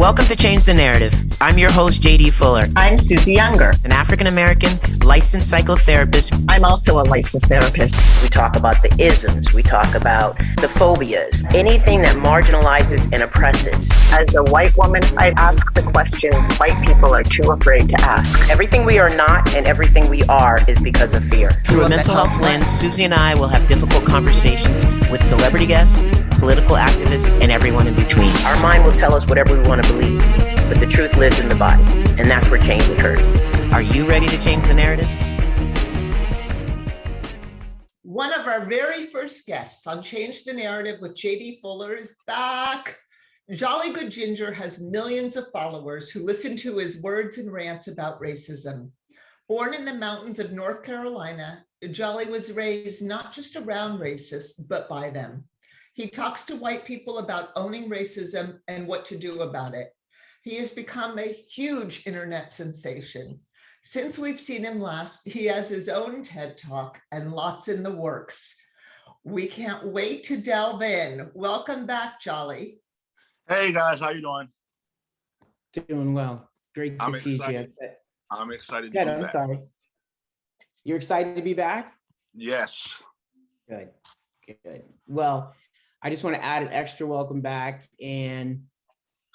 Welcome to Change the Narrative. I'm your host, JD Fuller. I'm Suzy Younger, an African-American licensed psychotherapist. I'm also a licensed therapist. We talk about the isms. We talk about the phobias, anything that marginalizes and oppresses. As a white woman, I ask the questions white people are too afraid to ask. Everything we are not and everything we are is because of fear. Through a mental health lens, Suzy and I will have difficult conversations with celebrity guests, political activists, and everyone in between. Our mind will tell us whatever we want to believe, but the truth lives in the body, and that's where change occurs. Are you ready to change the narrative? One of our very first guests on Change the Narrative with JD Fuller is back. Jolly Good Ginger has millions of followers who listen to his words and rants about racism. Born in the mountains of North Carolina, Jolly was raised not just around racists, but by them. He talks to white people about owning racism and what to do about it. He has become a huge internet sensation. Since we've seen him last, he has his own TED Talk and lots in the works. We can't wait to delve in. Welcome back, Jolly. Hey guys, how you doing? Doing well. Great to see you. I'm excited. Good, I'm sorry. You're excited to be back? Yes. Good. Well, I just want to add an extra welcome back. And,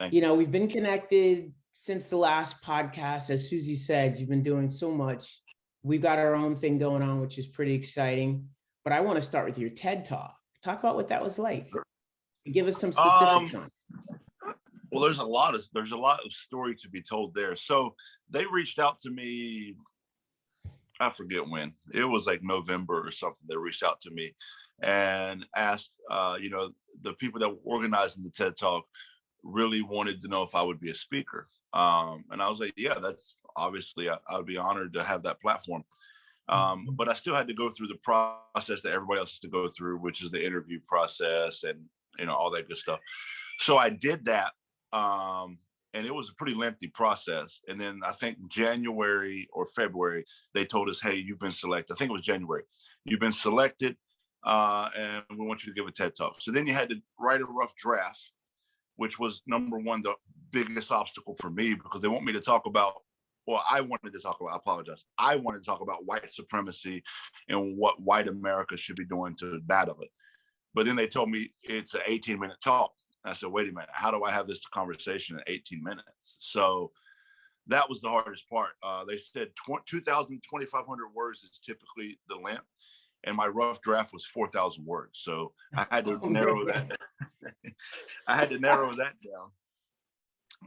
you know, we've been connected since the last podcast. As Suzy said, you've been doing so much. We've got our own thing going on, which is pretty exciting. But I want to start with your TED Talk. Talk about what that was like. Give us some specifics on it. Well, there's a lot of story to be told there. So they reached out to me, I forget when. It was like November or something. They reached out to me and asked, the people that were organizing the TED Talk really wanted to know if I would be a speaker. And I was like, yeah, that's obviously, I would be honored to have that platform. But I still had to go through the process that everybody else has to go through, which is the interview process and, all that good stuff. So I did that. And it was a pretty lengthy process. And then I think January or February, they told us, hey, you've been selected. I think it was January. You've been selected. And we want you to give a TED Talk. So then you had to write a rough draft, which was number one, the biggest obstacle for me, because they want me to talk about, I wanted to talk about white supremacy and what white America should be doing to battle it. But then they told me it's an 18-minute talk. I said, wait a minute, how do I have this conversation in 18 minutes? So that was the hardest part. They said 2,000, 2,500 words is typically the length. And my rough draft was 4,000 words. So I had to narrow that. I had to narrow that down.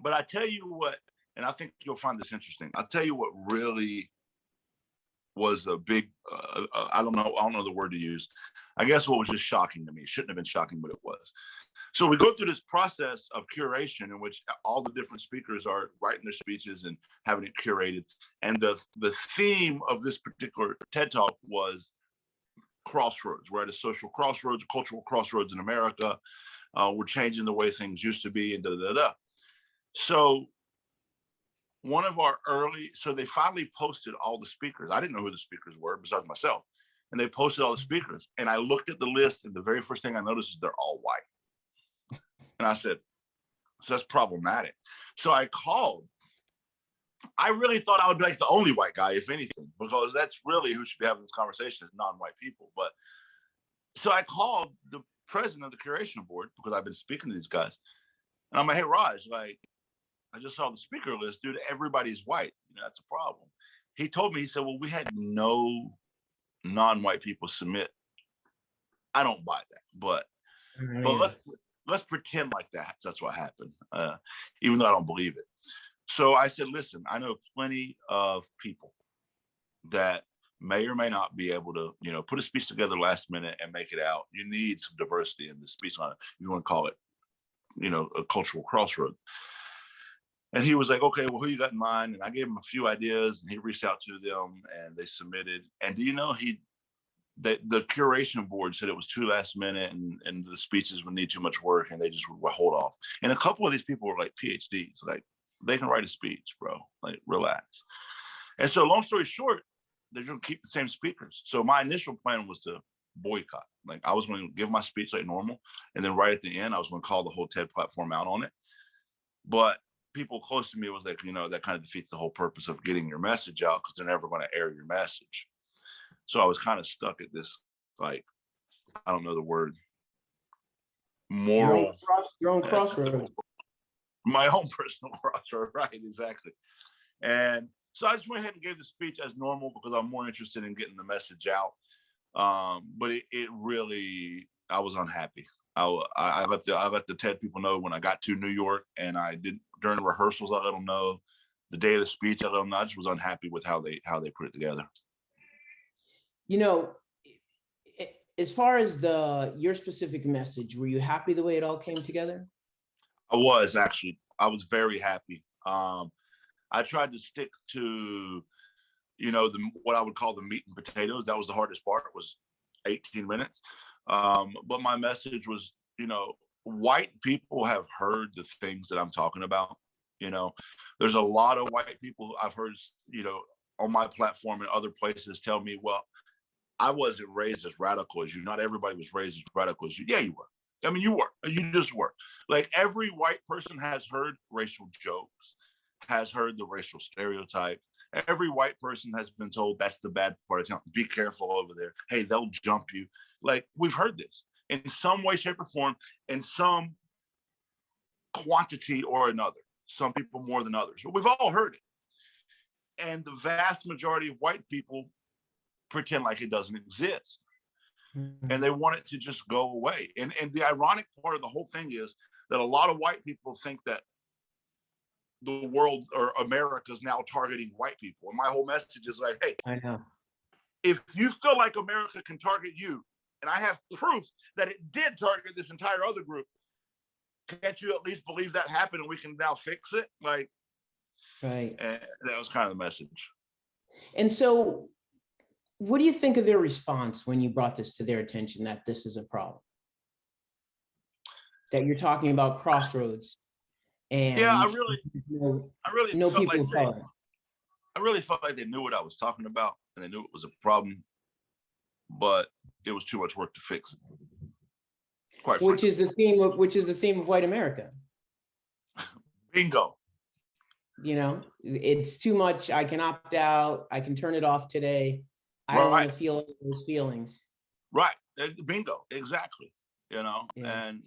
But I tell you what, and I think you'll find this interesting. I'll tell you what really was a big, I don't know the word to use. I guess what was just shocking to me. It shouldn't have been shocking, but it was. So we go through this process of curation in which all the different speakers are writing their speeches and having it curated. And the theme of this particular TED Talk was crossroads. We're at a social crossroads, a cultural crossroads in America. We're changing the way things used to be and da-da-da. So so they finally posted all the speakers. I didn't know who the speakers were besides myself. And they posted all the speakers. And I looked at the list, and the very first thing I noticed is they're all white. And I said, so that's problematic. So I called. I really thought I would be like the only white guy, if anything, because that's really who should be having this conversation is non-white people. But so I called the president of the curation board because I've been speaking to these guys. And I'm like, hey, Raj, I just saw the speaker list, dude, everybody's white. That's a problem. He told me, he said, well, we had no non-white people submit. I don't buy that, but let's pretend like that's what happened, even though I don't believe it. So I said, listen, I know plenty of people that may or may not be able to, put a speech together last minute and make it out. You need some diversity in the speech line. You want to call it, a cultural crossroad. And he was like, okay, well, who you got in mind? And I gave him a few ideas, and he reached out to them, and they submitted. And do you know, the curation board said it was too last minute, and the speeches would need too much work, and they just would hold off. And a couple of these people were like PhDs, like they can write a speech, bro, like relax. And so long story short, they're going to keep the same speakers. So my initial plan was to boycott. Like I was going to give my speech like normal, and then right at the end, I was going to call the whole TED platform out on it. But people close to me was like, that kind of defeats the whole purpose of getting your message out, because they're never going to air your message. So I was kind of stuck at this, like, I don't know the word, moral. Your own crossroad. My own personal crossroad, right? Exactly. And so I just went ahead and gave the speech as normal, because I'm more interested in getting the message out. But it really, I was unhappy. I let the TED people know when I got to New York, and I did during the rehearsals. I let them know. The day of the speech, I let them know. I just was unhappy with how they put it together. As far as your specific message, were you happy the way it all came together? I was very happy. I tried to stick to, what I would call the meat and potatoes. That was the hardest part, was 18 minutes. But my message was, white people have heard the things that I'm talking about. There's a lot of white people I've heard, on my platform and other places tell me, well, I wasn't raised as radical as you. Not everybody was raised as radical as you. Yeah, you were. I mean, you were. You just were. Like, every white person has heard racial jokes, has heard the racial stereotype. Every white person has been told that's the bad part of town. Be careful over there. Hey, they'll jump you. Like, we've heard this in some way, shape, or form, in some quantity or another. Some people more than others, but we've all heard it. And the vast majority of white people pretend like it doesn't exist. Mm-hmm. And they want it to just go away. And the ironic part of the whole thing is that a lot of white people think that the world or America is now targeting white people. And my whole message is like, hey, I know. If you feel like America can target you, and I have proof that it did target this entire other group, can't you at least believe that happened and we can now fix it? Like, right. And that was kind of the message. And so what do you think of their response when you brought this to their attention, that this is a problem? That you're talking about crossroads. And yeah, I really know people of color. I really felt like they knew what I was talking about, and they knew it was a problem, but it was too much work to fix it. Which is the theme of white America. Bingo. It's too much. I can opt out. I can turn it off today. I don't want to feel those feelings. Right. Bingo. Exactly. Yeah. And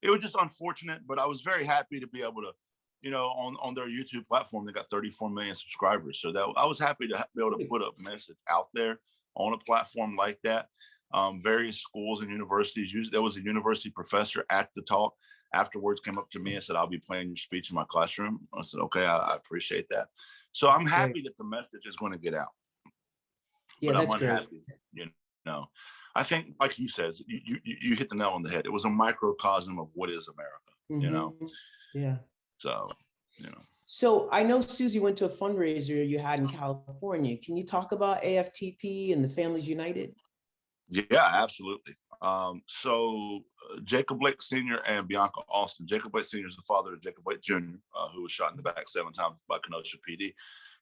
it was just unfortunate, but I was very happy to be able to, on their YouTube platform, they got 34 million subscribers. So that I was happy to be able to put a message out there on a platform like that. Various schools and universities there was a university professor at the talk afterwards came up to me and said, I'll be playing your speech in my classroom. I said, okay, I appreciate that. So I'm happy that the message is going to get out. Yeah, but that's I'm unhappy, great. I think, like you said, you hit the nail on the head. It was a microcosm of what is America, Mm-hmm. Yeah. So, So I know Suzy went to a fundraiser you had in California. Can you talk about AFTP and the Families United? Yeah, absolutely. So Jacob Blake Sr. and Bianca Austin. Jacob Blake Sr. is the father of Jacob Blake Jr., who was shot in the back 7 times by Kenosha PD.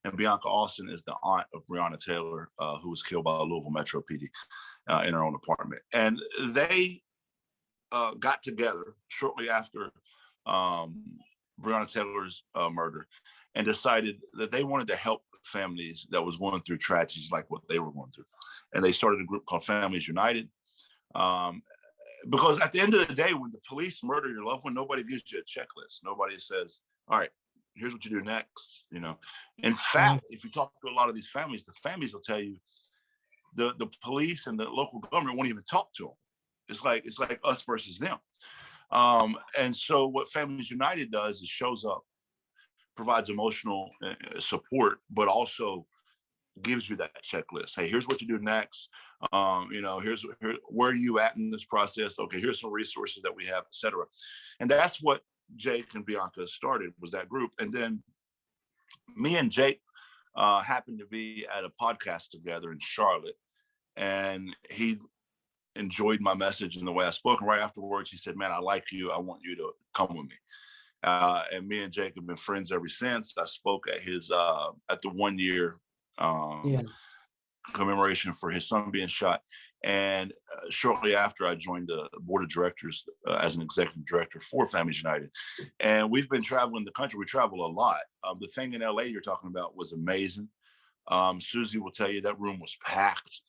And Bianca Austin is the aunt of Breonna Taylor, who was killed by Louisville Metro PD in her own apartment. And they got together shortly after Breonna Taylor's murder and decided that they wanted to help families that was going through tragedies like what they were going through. And they started a group called Families United. Because at the end of the day, when the police murder your loved one, nobody gives you a checklist. Nobody says, all right, here's what you do next. In fact, if you talk to a lot of these families, the families will tell you the police and the local government won't even talk to them. It's like us versus them. And so what Families United does is shows up, provides emotional support, but also gives you that checklist. Hey, here's what you do next. Here's where are you at in this process? Okay, here's some resources that we have, et cetera. And that's what Jake and Bianca started, was that group. And then me and Jake happened to be at a podcast together in Charlotte, and he enjoyed my message and the way I spoke. And right afterwards, he said, man, I like you. I want you to come with me. And me and Jake have been friends ever since. I spoke at his at the 1 year commemoration for his son being shot. And shortly after, I joined the board of directors as an executive director for Families United. And we've been traveling the country. We travel a lot. The thing in LA you're talking about was amazing. Suzy will tell you that room was packed.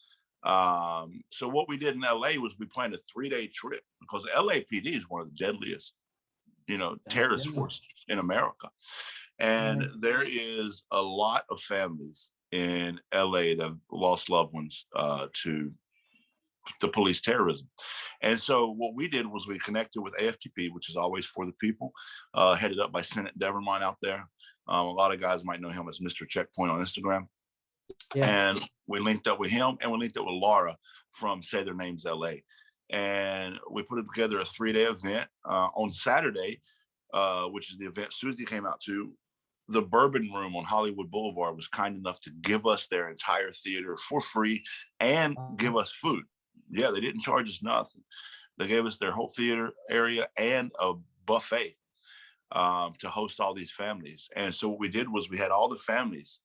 So what we did in LA was we planned a 3-day trip, because LAPD is one of the deadliest, terrorist forces in America. And there is a lot of families in LA that have lost loved ones to the police terrorism. And so what we did was we connected with AFTP, which is Always for the People, headed up by Senate Devermont out there. A lot of guys might know him as Mr. Checkpoint on Instagram. Yeah. And we linked up with him, and we linked up with Laura from Say Their Names LA. And we put together a 3-day event on Saturday, which is the event Suzy came out to. The Bourbon Room on Hollywood Boulevard was kind enough to give us their entire theater for free and give us food. Yeah, they didn't charge us nothing. They gave us their whole theater area and a buffet to host all these families. And so what we did was we had all the families,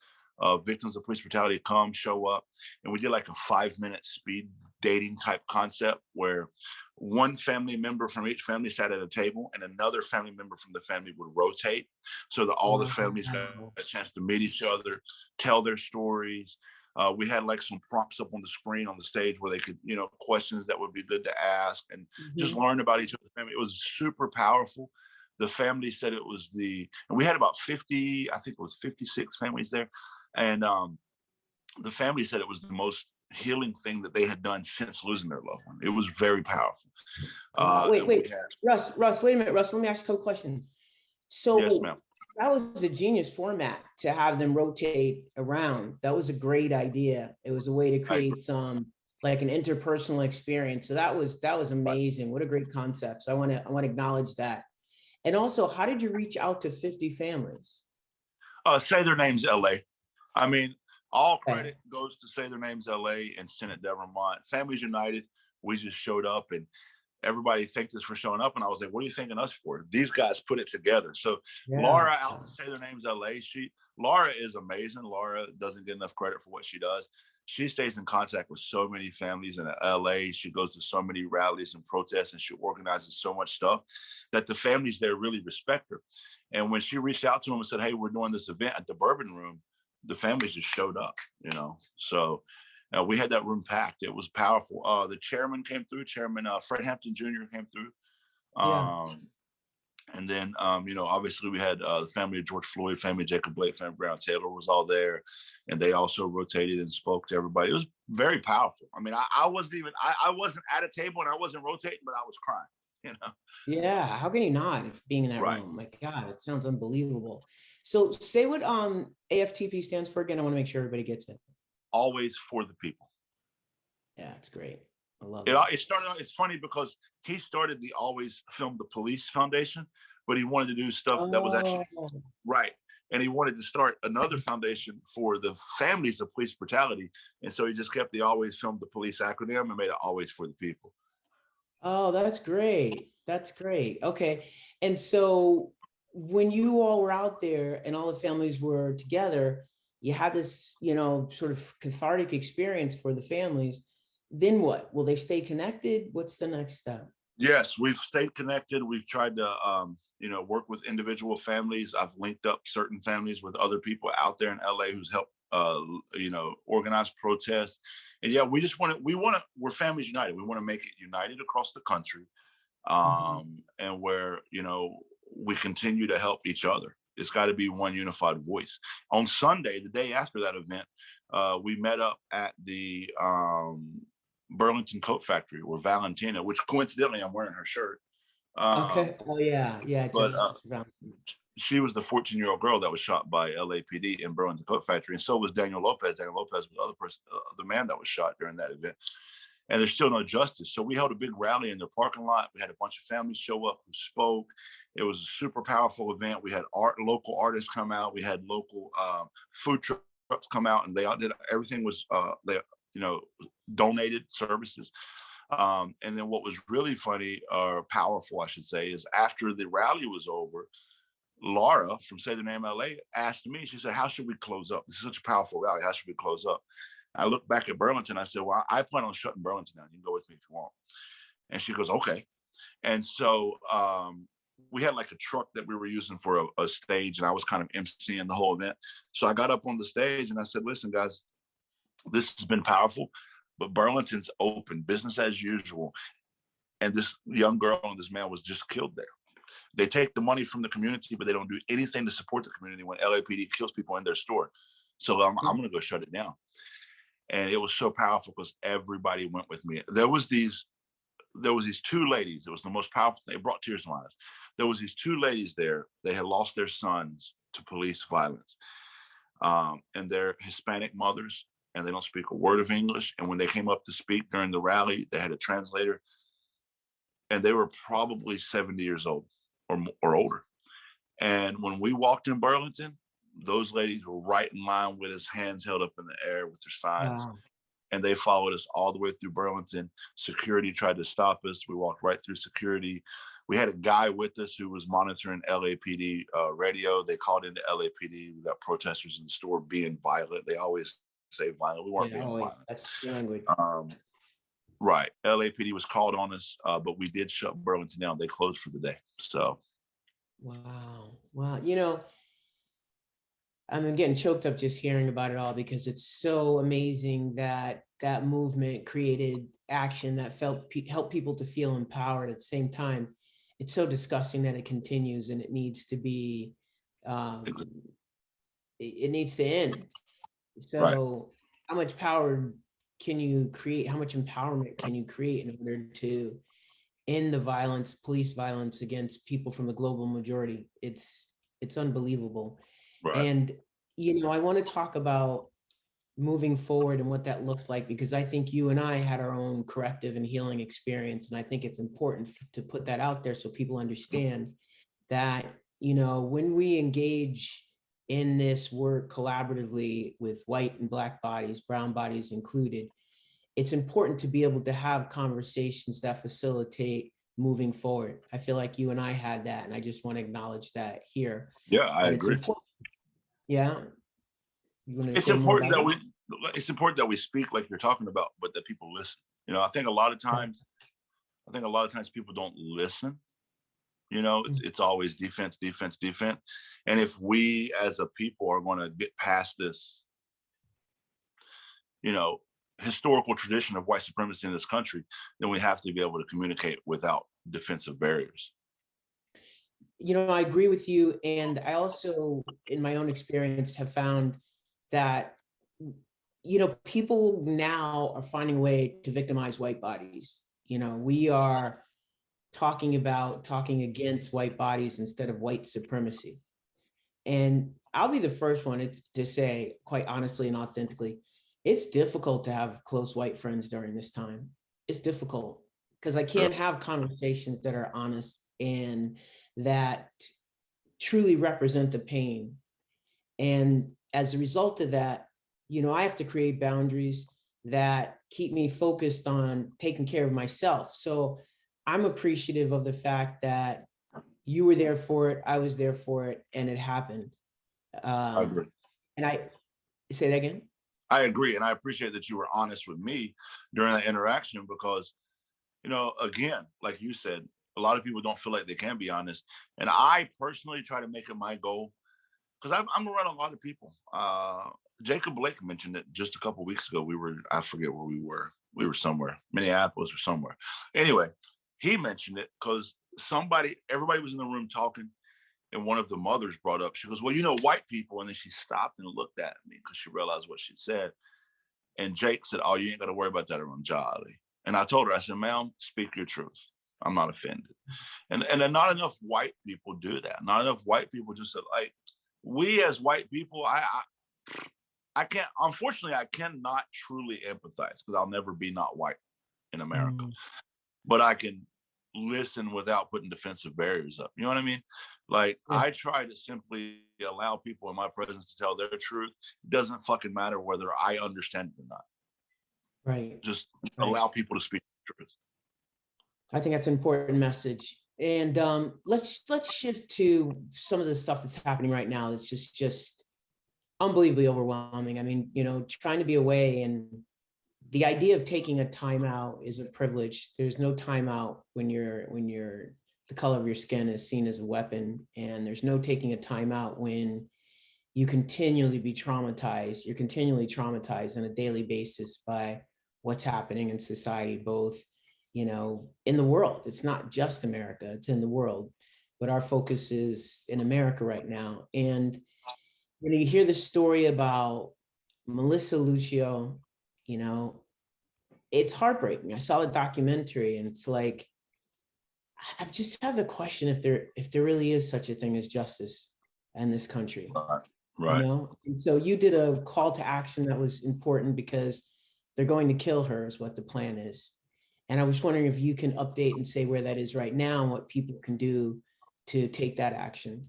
victims of police brutality, come, show up, and we did like a 5-minute speed dating type concept where one family member from each family sat at a table and another family member from the family would rotate, so that all the families got a chance to meet each other, tell their stories. We had like some prompts up on the screen on the stage where they could, questions that would be good to ask and just learn about each other's family. It was super powerful. The family said it was and we had about 50, I think it was 56 families there. And the family said it was the most healing thing that they had done since losing their loved one. It was very powerful. Wait, Russ, wait a minute. Russ, let me ask you a question. So yes, ma'am. That was a genius format to have them rotate around. That was a great idea. It was a way to create some like an interpersonal experience. So that was amazing. What a great concept. So I want to acknowledge that. And also, how did you reach out to 50 families? Say Their Names LA. I mean, all credit goes to Say Their Names LA and Senate Devermont. Families United, we just showed up and everybody thanked us for showing up. And I was like, what are you thanking us for? These guys put it together. So Laura out to Say Their Names LA, Laura is amazing. Laura doesn't get enough credit for what she does. She stays in contact with so many families in LA. She goes to so many rallies and protests, and she organizes so much stuff that the families there really respect her. And when she reached out to them and said, hey, we're doing this event at the Bourbon Room, the families just showed up, So we had that room packed. It was powerful. The chairman came through, Chairman Fred Hampton Jr. came through. And then, obviously we had the family of George Floyd, family of Jacob Blake, family of Brown Taylor was all there. And they also rotated and spoke to everybody. It was very powerful. I mean, I wasn't at a table and I wasn't rotating, but I was crying, Yeah, how can you not if being in that room? My God, it sounds unbelievable. So say what AFTP stands for again. I want to make sure everybody gets it. Always for the People. Yeah, it's great. I love it. It started out, it's funny because he started the Always Film the Police Foundation, but he wanted to do stuff that was actually right. And he wanted to start another foundation for the families of police brutality. And so he just kept the Always Film the Police acronym and made it Always for the People. Oh, that's great. That's great. Okay. And so when you all were out there and all the families were together, you had this, sort of cathartic experience for the families. Then what? Will they stay connected? What's the next step? Yes, we've stayed connected. We've tried to, work with individual families. I've linked up certain families with other people out there in LA who's helped, organize protests. And yeah, we're Families United. We want to make it united across the country. And where, we continue to help each other. It's got to be one unified voice. On Sunday, the day after that event, we met up at the Burlington Coat Factory where Valentina, which coincidentally I'm wearing her shirt. Okay. Oh yeah. But she was the 14-year-old girl that was shot by LAPD in Burlington Coat Factory, and so was Daniel Lopez. Daniel Lopez was the man that was shot during that event. And there's still no justice. So we held a big rally in their parking lot. We had a bunch of families show up who spoke. It was a super powerful event. We had local artists come out. We had local food trucks come out, and they all did everything was donated services. And then what was really funny or powerful, I should say, is after the rally was over, Laura from Say Their Name LA asked me, she said, how should we close up? This is such a powerful rally. How should we close up? I looked back at Burlington. I said, well, I plan on shutting Burlington down. You can go with me if you want. And she goes, okay. And so we had like a truck that we were using for a stage, and I was kind of emceeing the whole event. So I got up on the stage and I said, listen, guys, this has been powerful, but Burlington's open, business as usual. And this young girl and this man was just killed there. They take the money from the community, but they don't do anything to support the community when LAPD kills people in their store. So I'm going to go shut it down. And it was so powerful because everybody went with me. There was these two ladies. It was the most powerful thing. It brought tears to my eyes. There was these two ladies there. They had lost their sons to police violence. And they're Hispanic mothers, and they don't speak a word of English. And when they came up to speak during the rally, they had a translator. And they were probably 70 years old or older. And when we walked in Burlington, those ladies were right in line with us, hands held up in the air with their signs. Wow. And they followed us all the way through Burlington. Security tried to stop us. We walked right through security. We had a guy with us who was monitoring LAPD radio. They called into LAPD. We got protesters in the store being violent. They always say violent. We weren't being violent. That's the language. Right. LAPD was called on us, but we did shut Burlington down. They closed for the day. So. Wow. Wow. You know, I'm getting choked up just hearing about it all, because it's so amazing that that movement created action that helped people to feel empowered. At the same time, it's so disgusting that it continues, and it needs to be, it needs to end. So right. How much power can you create? How much empowerment can you create in order to end the violence, police violence against people from the global majority? It's unbelievable. Right. And, you know, I want to talk about moving forward and what that looks like, because I think you and I had our own corrective and healing experience. And I think it's important to put that out there so people understand that, you know, when we engage in this work collaboratively with white and Black bodies, brown bodies included, it's important to be able to have conversations that facilitate moving forward. I feel like you and I had that, and I just want to acknowledge that here. Yeah, I agree. Yeah. It's important that we speak like you're talking about, but that people listen. You know, I think a lot of times people don't listen. You know, it's always defense, defense, defense. And if we as a people are going to get past this, you know, historical tradition of white supremacy in this country, then we have to be able to communicate without defensive barriers. You know, I agree with you. And I also, in my own experience, have found that, you know, people now are finding a way to victimize white bodies. You know, we are talking against white bodies instead of white supremacy. And I'll be the first one to say, quite honestly and authentically, it's difficult to have close white friends during this time. It's difficult because I can't have conversations that are honest and that truly represent the pain. And as a result of that, you know, I have to create boundaries that keep me focused on taking care of myself. So I'm appreciative of the fact that you were there for it, I was there for it, and it happened. I agree. And I say that again. I agree, and I appreciate that you were honest with me during that interaction because, you know, again, like you said, a lot of people don't feel like they can be honest, and I personally try to make it my goal because I'm around a lot of people. Jacob Blake mentioned it just a couple of weeks ago. I forget where we were. We were somewhere, Minneapolis or somewhere. Anyway, he mentioned it because everybody was in the room talking, and one of the mothers brought up, she goes, well, you know, white people. And then she stopped and looked at me because she realized what she said. And Jake said, oh, you ain't got to worry about that around Jolly. And I told her, I said, ma'am, speak your truth. I'm not offended. And not enough white people do that. Not enough white people just said, like, we as white people, I can't, unfortunately, I cannot truly empathize because I'll never be not white in America. But I can listen without putting defensive barriers up. You know what I mean? Like, I try to simply allow people in my presence to tell their truth. It doesn't fucking matter whether I understand it or not. Right. Just allow people to speak the truth. I think that's an important message. And let's shift to some of the stuff that's happening right now. It's just unbelievably overwhelming. I mean, trying to be away, and the idea of taking a timeout is a privilege. There's no timeout when the color of your skin is seen as a weapon, and there's no taking a timeout when you continually be traumatized. You're continually traumatized on a daily basis by what's happening in society, both, in the world. It's not just America, it's in the world, but our focus is in America right now. And when you hear the story about Melissa Lucio, it's heartbreaking. I saw the documentary, and it's like, I just have the question if there really is such a thing as justice in this country. Right. And so you did a call to action that was important because they're going to kill her is what the plan is. And I was wondering if you can update and say where that is right now and what people can do to take that action.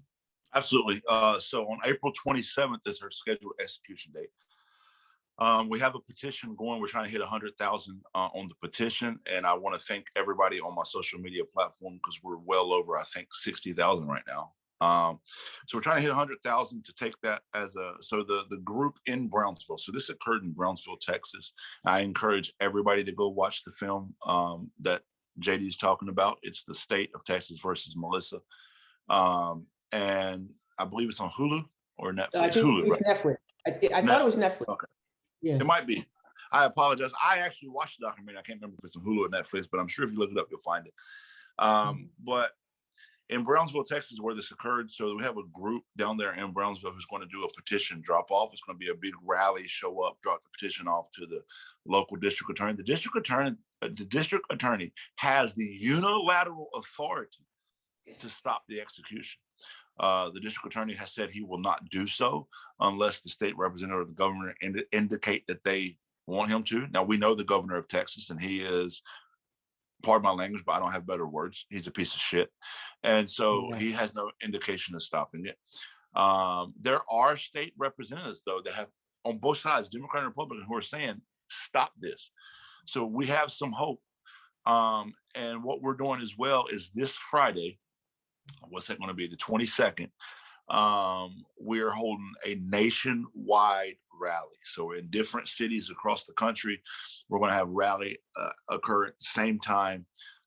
Absolutely. So on April 27th is her scheduled execution date. We have a petition going. We're trying to hit 100,000 on the petition. And I want to thank everybody on my social media platform because we're well over, I think, 60,000 right now. So we're trying to hit 100,000 to take that as so the group in Brownsville. So this occurred in Brownsville, Texas. I encourage everybody to go watch the film that JD is talking about. It's The State of Texas versus Melissa. And I believe it's on Hulu or Netflix. I think Hulu, it's right? Netflix. I thought it was Netflix. Okay. Yeah. It might be. I apologize. I actually watched the documentary. I can't remember if it's on Hulu or Netflix, but I'm sure if you look it up, you'll find it. But in Brownsville, Texas, where this occurred, so we have a group down there in Brownsville who's going to do a petition drop off. It's going to be a big rally, show up, drop the petition off to the local district attorney. The district attorney has the unilateral authority to stop the execution. The district attorney has said he will not do so unless the state representative or the governor indicate that they want him to. Now, we know the governor of Texas, and he is, pardon my language, but I don't have better words. He's a piece of shit. And so he has no indication of stopping it. There are state representatives, though, that have on both sides, Democrat and Republican, who are saying, stop this. So we have some hope. And what we're doing as well is this Friday, what's that going to be? The 22nd. We're holding a nationwide rally. So in different cities across the country, we're going to have rally occur at the same time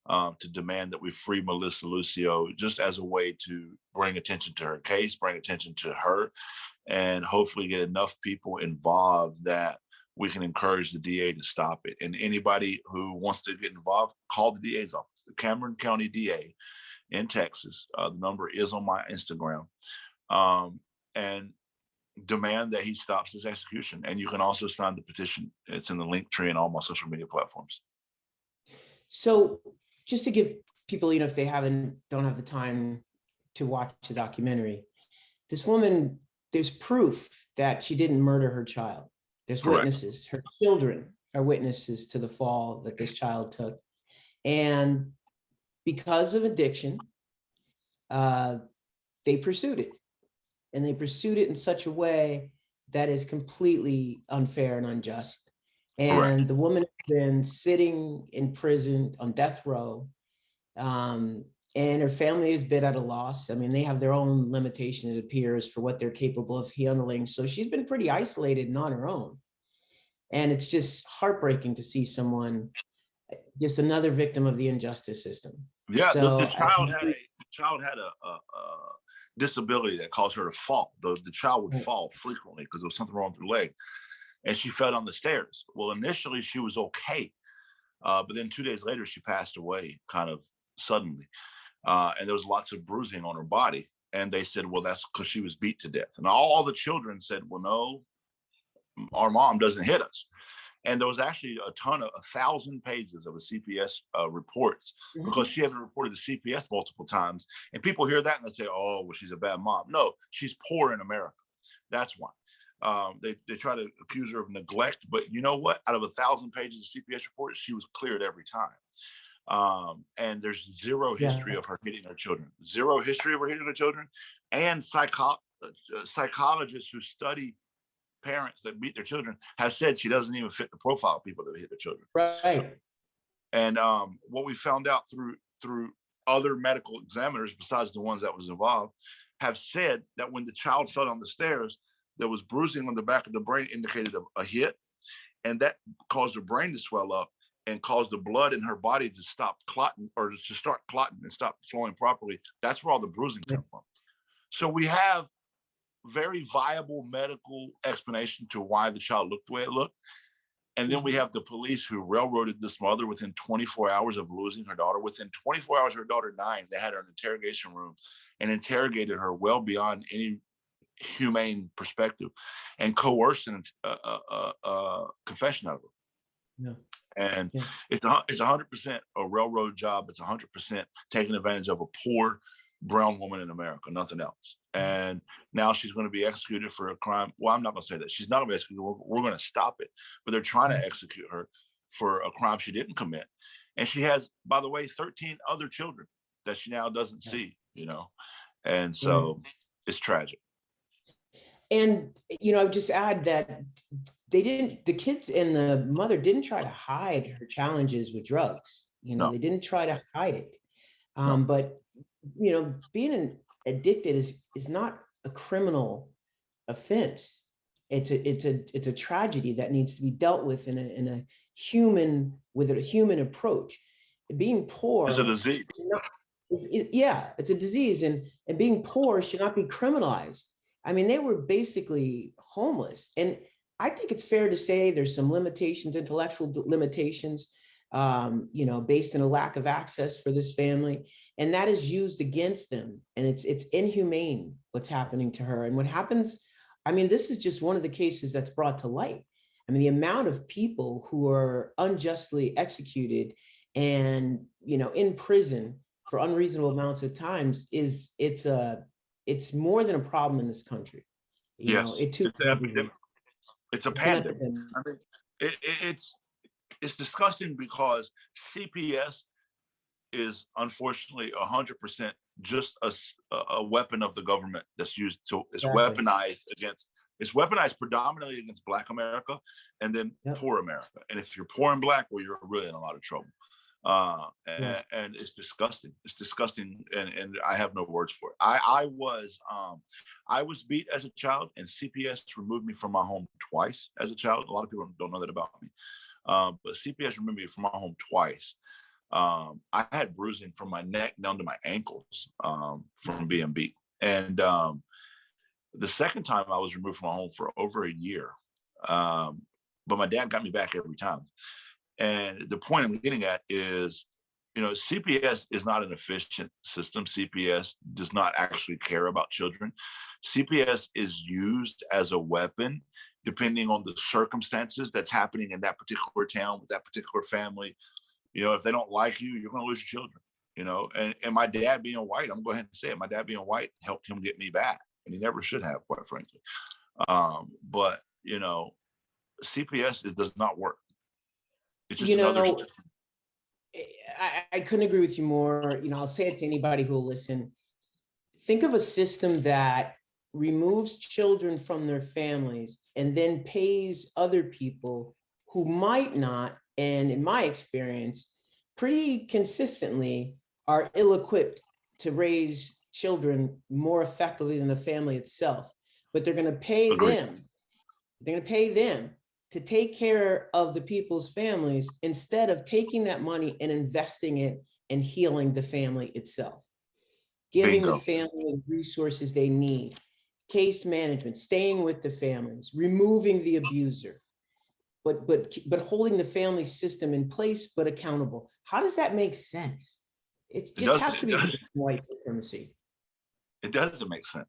to demand that we free Melissa Lucio, just as a way to bring attention to her case, bring attention to her, and hopefully get enough people involved that we can encourage the DA to stop it. And anybody who wants to get involved, call the DA's office, the Cameron County DA in Texas. The number is on my Instagram, and demand that he stops his execution. And you can also sign the petition. It's in the link tree and all my social media platforms. So just to give people, if they don't have the time to watch the documentary, this woman, there's proof that she didn't murder her child. There's Correct. Witnesses. Her children are witnesses to the fall that this child took. And because of addiction, they pursued it. And they pursued it in such a way that is completely unfair and unjust. And Correct. the woman has been sitting in prison on death row, and her family is a bit at a loss. I mean, they have their own limitation, it appears, for what they're capable of handling. So she's been pretty isolated and on her own. And it's just heartbreaking to see someone, just another victim of the injustice system. Yeah, so the child had a disability that caused her to fall. The child would fall frequently because there was something wrong with her leg, and she fell down the stairs. Well, initially she was okay, but then 2 days later she passed away kind of suddenly, and there was lots of bruising on her body. And they said, well, that's because she was beat to death. And all the children said, well, no, our mom doesn't hit us. And there was actually a ton of 1,000 pages of a CPS reports, because she had been reported to CPS multiple times. And people hear that and they say, oh, well, she's a bad mom. No, she's poor in America. That's why. They try to accuse her of neglect. But you know what? Out of 1,000 pages of CPS reports, she was cleared every time. And there's zero history of her hitting her children. Zero history of her hitting her children. And psychologists who study parents that beat their children have said she doesn't even fit the profile of people that hit their children. Right. And what we found out through other medical examiners, besides the ones that was involved, have said that when the child fell down the stairs, there was bruising on the back of the brain indicated a hit, and that caused her brain to swell up and caused the blood in her body to stop clotting, or to start clotting and stop flowing properly. That's where all the bruising came from. So we have very viable medical explanation to why the child looked the way it looked. And then we have the police who railroaded this mother within 24 hours of losing her daughter. Within 24 hours, her daughter died. They had her in an interrogation room and interrogated her well beyond any humane perspective and coerced a confession out of her. Yeah. And it's 100% a railroad job. It's 100% taking advantage of a poor brown woman in America, nothing else. And now she's going to be executed for a crime. Well, I'm not going to say that. She's not going to be executed. We're going to stop it. But they're trying to execute her for a crime she didn't commit. And she has, by the way, 13 other children that she now doesn't see, you know. And so it's tragic. And, you know, I would just add that the kids and the mother didn't try to hide her challenges with drugs. You know, they didn't try to hide it. But, you know, being addicted is not a criminal offense. It's a tragedy that needs to be dealt with with a human approach. Being poor is a disease. It's a disease, and being poor should not be criminalized. I mean, they were basically homeless. And I think it's fair to say there's some limitations, intellectual limitations, you know, based on a lack of access for this family. And that is used against them. And it's inhumane what's happening to her. And what happens, I mean, this is just one of the cases that's brought to light. I mean, the amount of people who are unjustly executed and, you know, in prison for unreasonable amounts of times it's more than a problem in this country. You know, it's an epidemic. It's a pandemic. I mean, it's disgusting because CPS is unfortunately 100% just a weapon of the government that's used. So it's weaponized predominantly against Black America and then poor America. And if you're poor and Black, well, you're really in a lot of trouble. And it's disgusting. It's disgusting, and I have no words for it. I was beat as a child, and CPS removed me from my home twice as a child. A lot of people don't know that about me, but CPS removed me from my home twice. I had bruising from my neck down to my ankles from being beat, and the second time I was removed from my home for over a year, but my dad got me back every time. And the point I'm getting at is, you know, CPS is not an efficient system. CPS does not actually care about children. CPS is used as a weapon, depending on the circumstances that's happening in that particular town with that particular family. You know, if they don't like you, you're going to lose your children, you know. And my dad being white, I'm going to go ahead and say it, my dad being white helped him get me back. And he never should have, quite frankly. But, you know, CPS, it does not work. It's just I couldn't agree with you more. You know, I'll say it to anybody who will listen. Think of a system that removes children from their families and then pays other people who might not, and in my experience, pretty consistently are ill-equipped to raise children more effectively than the family itself. But they're going to pay them. They're going to pay them to take care of the people's families instead of taking that money and investing it in healing the family itself, giving the family the resources they need, case management, staying with the families, removing the abuser, but holding the family system in place but accountable. How does that make sense? It just has to be white supremacy. It doesn't make sense.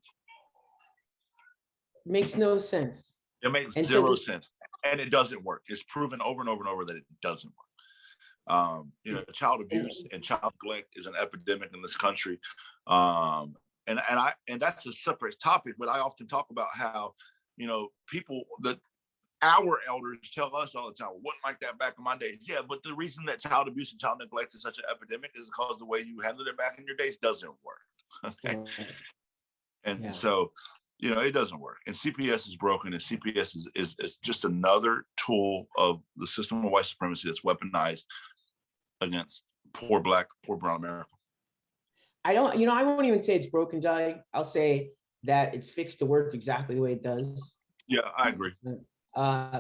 It makes no sense. It makes zero sense. And it doesn't work. It's proven over and over and over that it doesn't work. You know, child abuse and child neglect is an epidemic in this country. And that's a separate topic, but I often talk about how, you know, our elders tell us all the time, well, wasn't like that back in my days. Yeah, but the reason that child abuse and child neglect is such an epidemic is because the way you handled it back in your days doesn't work. Okay. And so, you know, it doesn't work. And CPS is broken, and CPS is just another tool of the system of white supremacy that's weaponized against poor Black, poor brown America. I won't even say it's broken, Jolly. I'll say that it's fixed to work exactly the way it does. Yeah, I agree.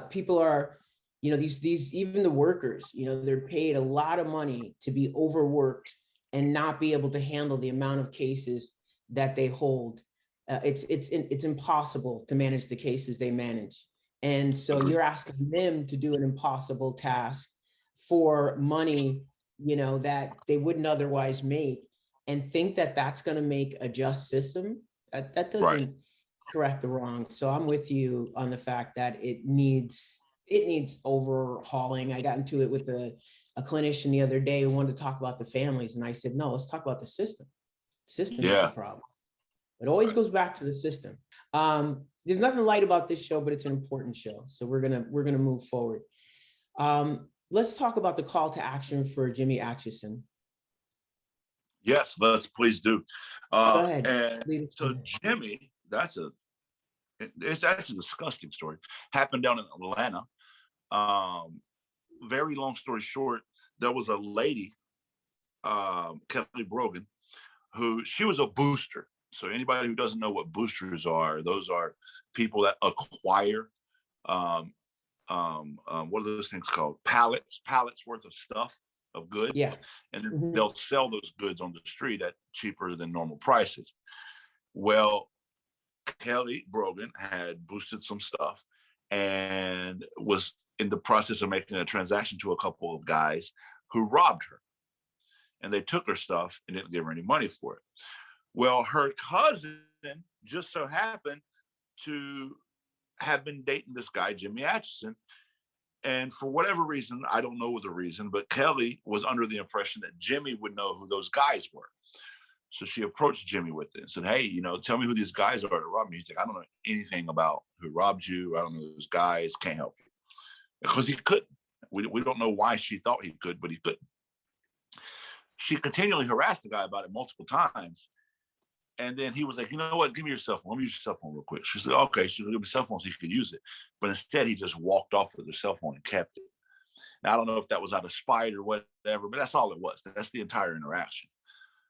People are, these even the workers, they're paid a lot of money to be overworked and not be able to handle the amount of cases that they hold. It's impossible to manage the cases they manage. And so you're asking them to do an impossible task for money, that they wouldn't otherwise make, and think that that's going to make a just system. That doesn't correct the wrong. So I'm with you on the fact that it needs overhauling. I got into it with a clinician the other day who wanted to talk about the families, and I said, no, let's talk about the system. System is the problem. It always goes back to the system. There's nothing light about this show, but it's an important show. So we're gonna move forward. Let's talk about the call to action for Jimmy Atchison. Yes, please do. Go ahead. And so Jimmy, that's a disgusting story. Happened down in Atlanta. Very long story short, there was a lady, Kelly Brogan, she was a booster. So anybody who doesn't know what boosters are, those are people that acquire, what are those things called? Pallets worth of stuff, of goods. Yeah. And then they'll sell those goods on the street at cheaper than normal prices. Well, Kelly Brogan had boosted some stuff and was in the process of making a transaction to a couple of guys who robbed her. And they took her stuff and didn't give her any money for it. Well, her cousin just so happened to have been dating this guy, Jimmy Atchison. And for whatever reason, I don't know the reason, but Kelly was under the impression that Jimmy would know who those guys were. So she approached Jimmy with it and said, hey, tell me who these guys are that robbed me. He's like, I don't know anything about who robbed you. I don't know those guys, can't help you. Because he couldn't. We don't know why she thought he could, but he couldn't. She continually harassed the guy about it multiple times. And then he was like, you know what, give me your cell phone. Let me use your cell phone real quick. She said, okay, she'll give me cell phone so he could use it. But instead, he just walked off with her cell phone and kept it. Now, I don't know if that was out of spite or whatever, but that's all it was. That's the entire interaction.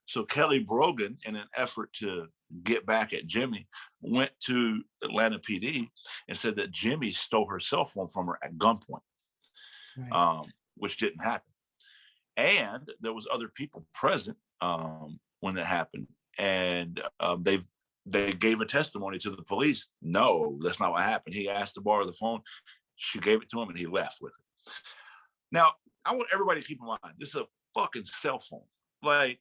So Kelly Brogan, in an effort to get back at Jimmy, went to Atlanta PD and said that Jimmy stole her cell phone from her at gunpoint, which didn't happen. And there was other people present when that happened. And they gave a testimony to the police. No, that's not what happened. He asked to borrow the phone. She gave it to him and he left with it. Now, I want everybody to keep in mind, this is a fucking cell phone. Like,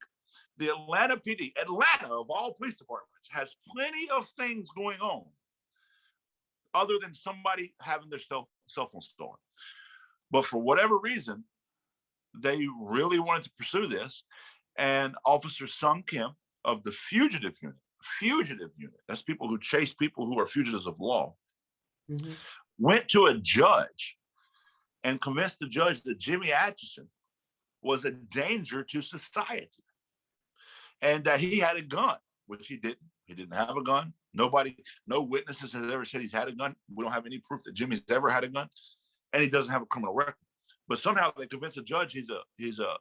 the Atlanta PD, Atlanta of all police departments, has plenty of things going on other than somebody having their cell phone stolen. But for whatever reason, they really wanted to pursue this. And Officer Sung Kim of the fugitive unit, that's people who chase people who are fugitives of law, went to a judge and convinced the judge that Jimmy Atchison was a danger to society and that he had a gun, which he didn't. He didn't have a gun. No witnesses has ever said he's had a gun. We don't have any proof that Jimmy's ever had a gun, and he doesn't have a criminal record. But somehow they convince a judge he's a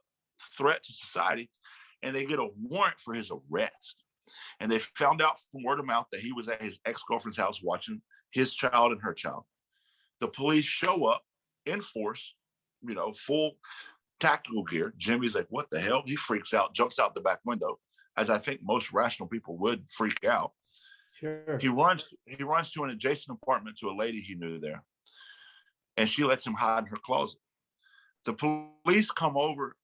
threat to society, and they get a warrant for his arrest. And they found out from word of mouth that he was at his ex-girlfriend's house watching his child and her child. The police show up in force, full tactical gear. Jimmy's like, what the hell? He freaks out, jumps out the back window, as I think most rational people would freak out. Sure. He runs to an adjacent apartment to a lady he knew there, and she lets him hide in her closet. The police come over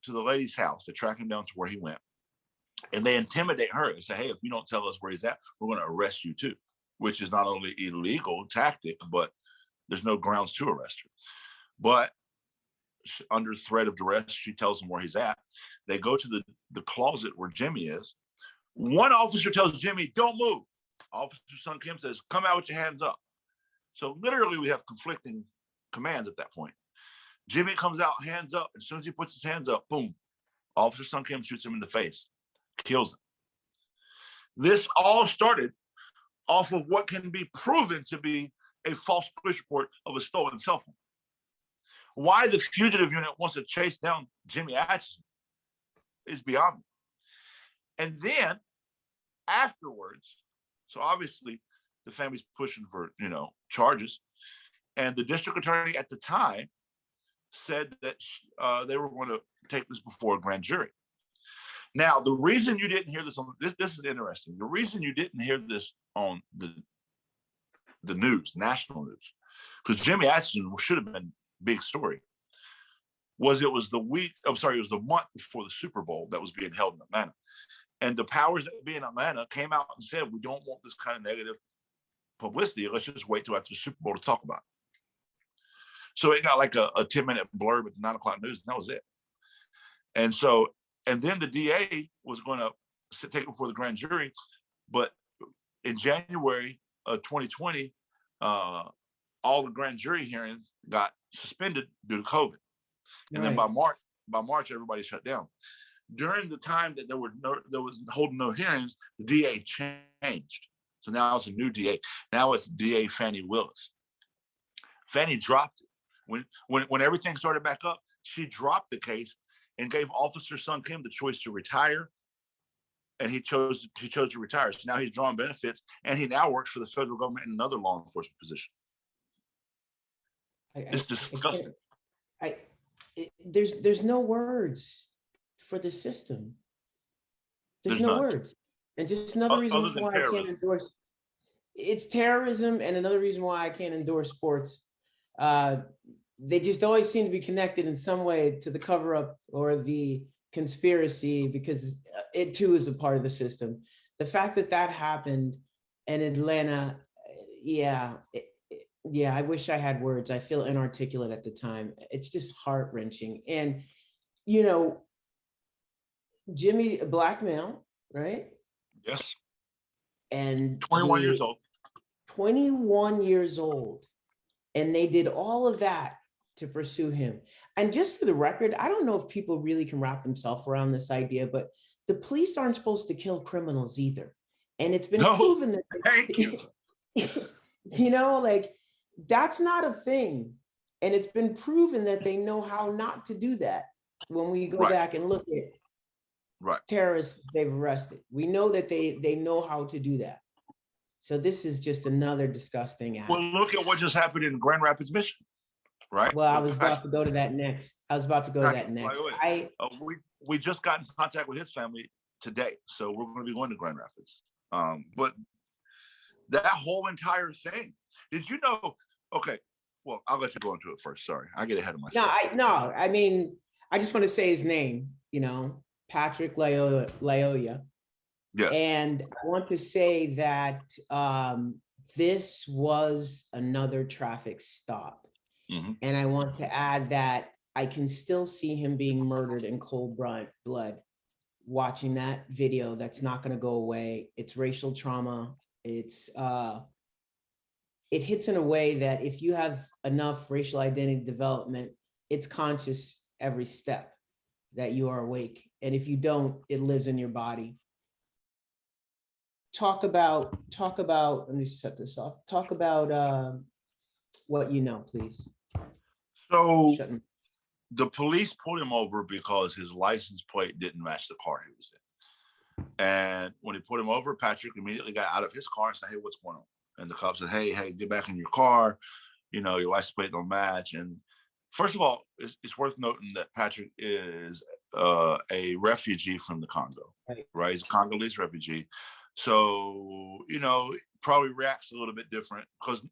to the lady's house to track him down to where he went, and they intimidate her. They say, hey, if you don't tell us where he's at, we're going to arrest you too, which is not only illegal tactic, but there's no grounds to arrest her. But under threat of duress, she tells them where he's at. They go to the closet where Jimmy is. One officer tells Jimmy, don't move. Officer Sung Kim says, come out with your hands up. So literally we have conflicting commands at that point. Jimmy comes out, hands up. As soon as he puts his hands up, boom, Officer Sung Kim shoots him in the face, kills him. This all started off of what can be proven to be a false police report of a stolen cell phone. Why the fugitive unit wants to chase down Jimmy Atchison is beyond me. And then afterwards, So obviously the family's pushing for, charges. And the district attorney at the time said that they were going to take this before a grand jury. Now, the reason you didn't hear this on this is interesting. The reason you didn't hear this on the news, national news, because Jimmy Atchison should have been a big story, it was the month before the Super Bowl that was being held in Atlanta. And the powers that be in Atlanta came out and said, we don't want this kind of negative publicity. Let's just wait till after the Super Bowl to talk about it. So it got like a 10-minute blurb at the 9 o'clock news, and that was it. And then the DA was going to take it before the grand jury. But in January of 2020, all the grand jury hearings got suspended due to COVID. And then by March, everybody shut down. During the time that there was holding no hearings, the DA changed. So now it's a new DA. Now it's DA Fannie Willis. Fannie dropped it. When everything started back up, she dropped the case and gave Officer Sung Kim the choice to retire. And he chose to retire. So now he's drawing benefits, and he now works for the federal government in another law enforcement position. It's disgusting. There's no words for the system. There's no words. And just another reason why I can't endorse. It's terrorism, and another reason why I can't endorse sports. They just always seem to be connected in some way to the cover up or the conspiracy, because it too is a part of the system. The fact that happened in Atlanta, I wish I had words. I feel inarticulate at the time. It's just heart-wrenching. And, Jimmy, a black male, right? Yes. And 21 years old. 21 years old. And they did all of that to pursue him. And just for the record, I don't know if people really can wrap themselves around this idea, but the police aren't supposed to kill criminals either. And it's been proven that, thank you. That's not a thing. And it's been proven that they know how not to do that. When we go back and look at terrorists they've arrested, we know that they know how to do that. So this is just another disgusting act. Well, look at what just happened in Grand Rapids, Michigan, right? Well, I was about to go to that next. We just got in contact with his family today, so we're going to be going to Grand Rapids. But that whole entire thing, did you know? Okay, well, I'll let you go into it first. Sorry, I get ahead of myself. I mean, I just want to say his name. Patrick Lyoya. Yes. And I want to say that this was another traffic stop. Mm-hmm. And I want to add that I can still see him being murdered in cold blood. Watching that video, that's not going to go away. It's racial trauma. It hits in a way that if you have enough racial identity development, it's conscious every step that you are awake. And if you don't, it lives in your body. Talk about, let me set this off. Talk about what you know, please. So the police pulled him over because his license plate didn't match the car he was in. And when he pulled him over, Patrick immediately got out of his car and said, "Hey, what's going on?" And the cop said, hey, get back in your car. Your license plate don't match. And first of all, it's worth noting that Patrick is a refugee from the Congo, right? He's a Congolese refugee. So, probably reacts a little bit different, because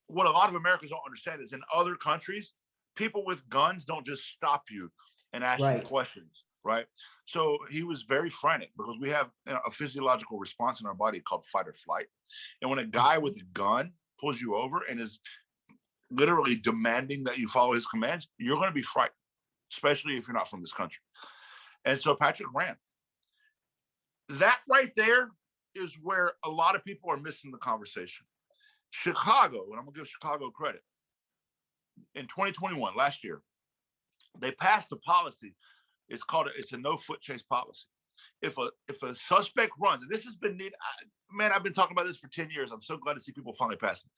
what a lot of Americans don't understand is in other countries, people with guns don't just stop you and ask you questions, right? So he was very frantic, because we have a physiological response in our body called fight or flight. And when a guy with a gun pulls you over and is literally demanding that you follow his commands, you're going to be frightened, especially if you're not from this country. And so Patrick ran. That right there is where a lot of people are missing the conversation. Chicago, and I'm going to give Chicago credit, in 2021, last year, they passed a policy. It's a no foot chase policy. If a suspect runs, and this has been neat, I've been talking about this for 10 years. I'm so glad to see people finally pass it.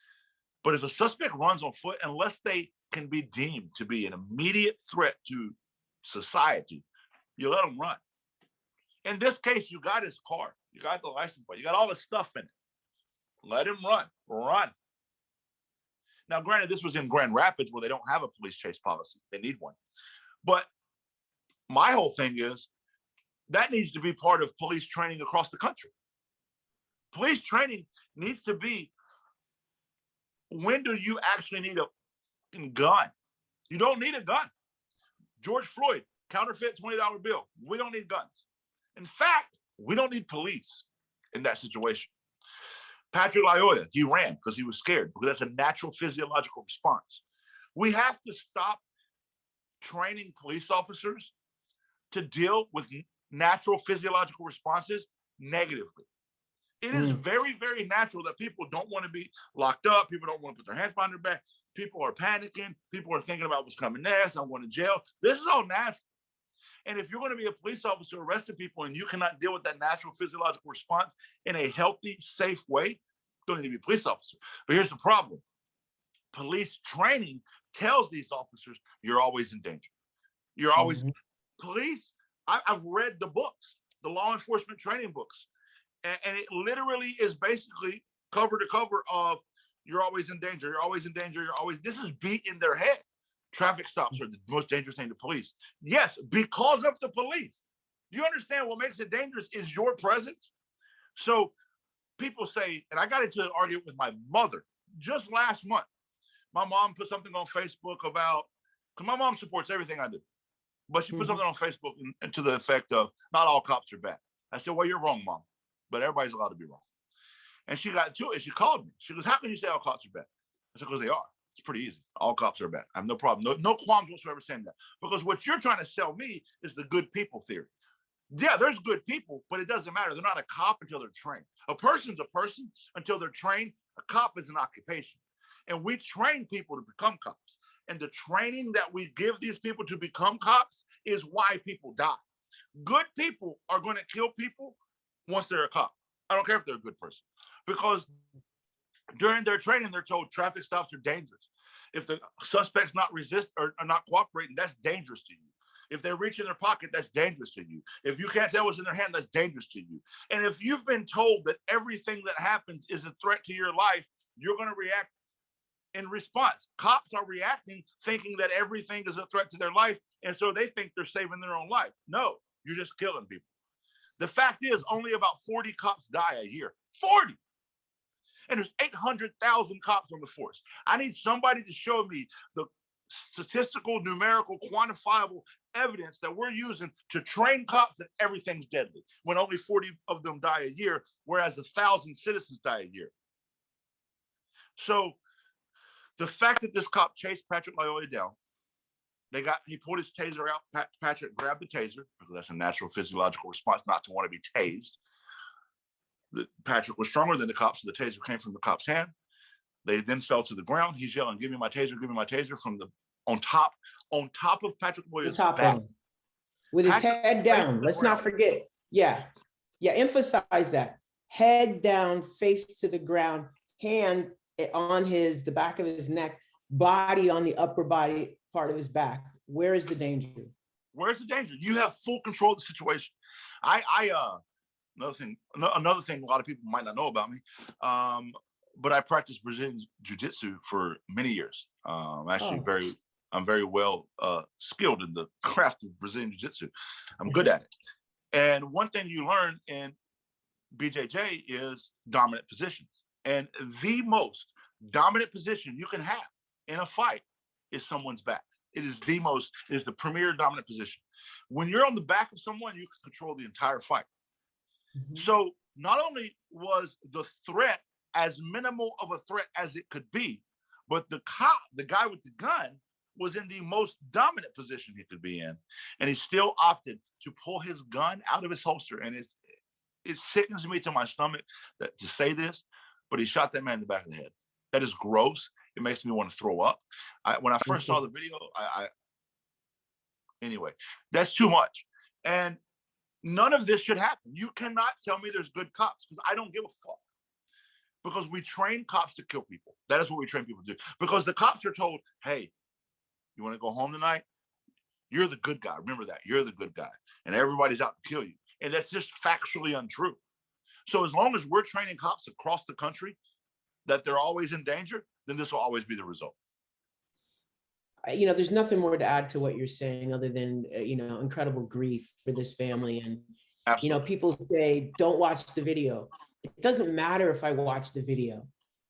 But if a suspect runs on foot, unless they can be deemed to be an immediate threat to society, you let them run. In this case, you got his car, you got the license plate, you got all the stuff in it. Let him run. Run. Now, granted, this was in Grand Rapids where they don't have a police chase policy. They need one. But my whole thing is that needs to be part of police training across the country. Police training needs to be, when do you actually need a gun? You don't need a gun. George Floyd, counterfeit $20 bill. We don't need guns. In fact, we don't need police in that situation. Patrick Lyoya, he ran because he was scared, because that's a natural physiological response. We have to stop training police officers to deal with natural physiological responses negatively. It is very, very natural that people don't want to be locked up. People don't want to put their hands behind their back. People are panicking. People are thinking about what's coming next. I'm going to jail. This is all natural. And if you're going to be a police officer arresting people and you cannot deal with that natural physiological response in a healthy, safe way, you don't need to be a police officer. But here's the problem. Police training tells these officers, you're always in danger. You're always, police, I've read the books, the law enforcement training books. And it literally is basically cover to cover of you're always in danger, you're always in danger, you're always, this is beat in their head. Traffic stops are the most dangerous thing to police. Yes, because of the police. Do you understand what makes it dangerous is your presence? So people say, and I got into an argument with my mother just last month. My mom put something on Facebook about, because my mom supports everything I do, but she put something on Facebook and to the effect of, not all cops are bad. I said, well, you're wrong, Mom, but everybody's allowed to be wrong. And she got to it. She called me. She goes, how can you say all cops are bad? I said, because they are. It's pretty easy. All cops are bad. I have no problem. No qualms whatsoever saying that. Because what you're trying to sell me is the good people theory. Yeah, there's good people, but it doesn't matter. They're not a cop until they're trained. A person's a person until they're trained. A cop is an occupation. And we train people to become cops. And the training that we give these people to become cops is why people die. Good people are going to kill people once they're a cop. I don't care if they're a good person. Because during their training, they're told traffic stops are dangerous. If the suspect's not resist or not cooperating, that's dangerous to you. If they reach in their pocket, that's dangerous to you. If you can't tell what's in their hand, that's dangerous to you. And if you've been told that everything that happens is a threat to your life, you're going to react in response. Cops are reacting thinking that everything is a threat to their life, and so they think they're saving their own life. No, you're just killing people. The fact is, only about 40 cops die a year. 40! And there's 800,000 cops on the force. I need somebody to show me the statistical, numerical, quantifiable evidence that we're using to train cops that everything's deadly, when only 40 of them die a year, whereas 1,000 citizens die a year. So the fact that this cop chased Patrick Lyoya down, he pulled his taser out. Patrick grabbed the taser, because that's a natural physiological response not to want to be tased. Patrick was stronger than the cops, so the taser came from the cop's hand. They then fell to the ground. He's yelling, give me my taser from the on top of Patrick Lyoya's back. With his head down. Let's not forget. Yeah, emphasize that. Head down, face to the ground, hand on the back of his neck, body on the upper body part of his back. Where is the danger? Where's the danger? You have full control of the situation. Another thing a lot of people might not know about me, but I practiced Brazilian Jiu-Jitsu for many years. I'm very well skilled in the craft of Brazilian Jiu-Jitsu. I'm good at it. And one thing you learn in BJJ is dominant positions. And the most dominant position you can have in a fight is someone's back. It is the premier dominant position. When you're on the back of someone, you can control the entire fight. So not only was the threat as minimal of a threat as it could be, but the guy with the gun, was in the most dominant position he could be in. And he still opted to pull his gun out of his holster. And it sickens me to my stomach to say this, but he shot that man in the back of the head. That is gross. It makes me want to throw up. When I first saw the video, anyway, that's too much. And none of this should happen. You cannot tell me there's good cops, because I don't give a fuck. Because we train cops to kill people. That is what we train people to do. Because the cops are told, hey, you want to go home tonight? You're the good guy. Remember that. You're the good guy. And everybody's out to kill you. And that's just factually untrue. So as long as we're training cops across the country that they're always in danger, then this will always be the result. There's nothing more to add to what you're saying other than, incredible grief for this family. And, Absolutely. People say, don't watch the video. It doesn't matter if I watch the video.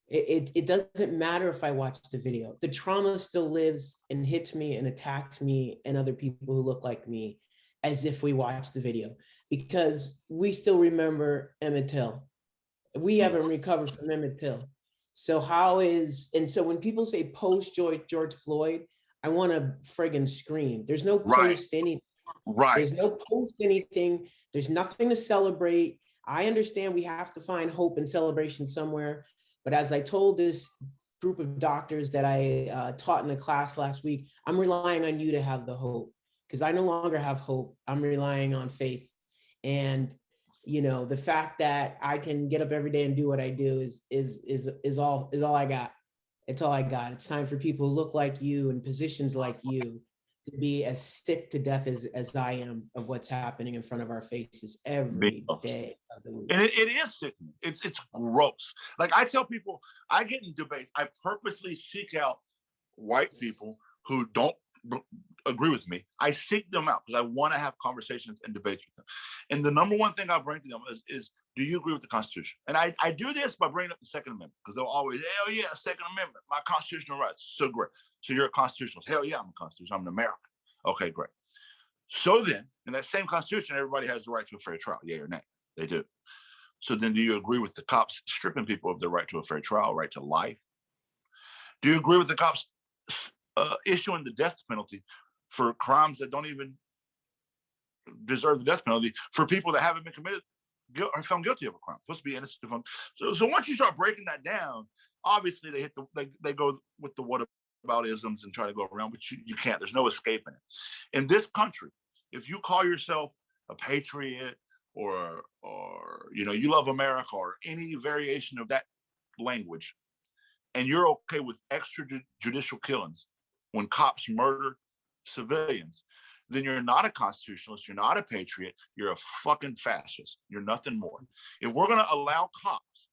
It doesn't matter if I watch the video. The trauma still lives and hits me and attacks me and other people who look like me as if we watch the video, because we still remember Emmett Till. We haven't recovered from Emmett Till. So so when people say post George Floyd, I want to friggin' scream. There's no post anything. Right. There's no post anything. There's nothing to celebrate. I understand we have to find hope and celebration somewhere. But as I told this group of doctors that I taught in a class last week, I'm relying on you to have the hope, because I no longer have hope. I'm relying on faith. And the fact that I can get up every day and do what I do is all I got. It's all I got. It's time for people who look like you in positions like you to be as sick to death as I am of what's happening in front of our faces every day of the week. And it is sickening. It's gross. Like I tell people, I get in debates. I purposely seek out white people who don't agree with me. I seek them out because I want to have conversations and debates with them. And the number one thing I bring to them is do you agree with the Constitution? And I do this by bringing up the Second Amendment, because they'll always, hell yeah, Second Amendment, my constitutional rights. So great. So you're a constitutionalist. Hell yeah, I'm a constitutionalist. I'm an American. Okay, great. So then, in that same Constitution, everybody has the right to a fair trial, yay or nay. They do. So then do you agree with the cops stripping people of their right to a fair trial, right to life? Do you agree with the cops issuing the death penalty for crimes that don't even deserve the death penalty, for people that haven't been committed or found guilty of a crime, supposed to be innocent? So once you start breaking that down, obviously they go with the whataboutisms and try to go around, but you can't. There's no escaping it. In this country, if you call yourself a patriot or you love America or any variation of that language, and you're okay with extrajudicial killings when cops murder civilians, then you're not a constitutionalist, you're not a patriot, you're a fucking fascist. You're nothing more. If we're going to allow cops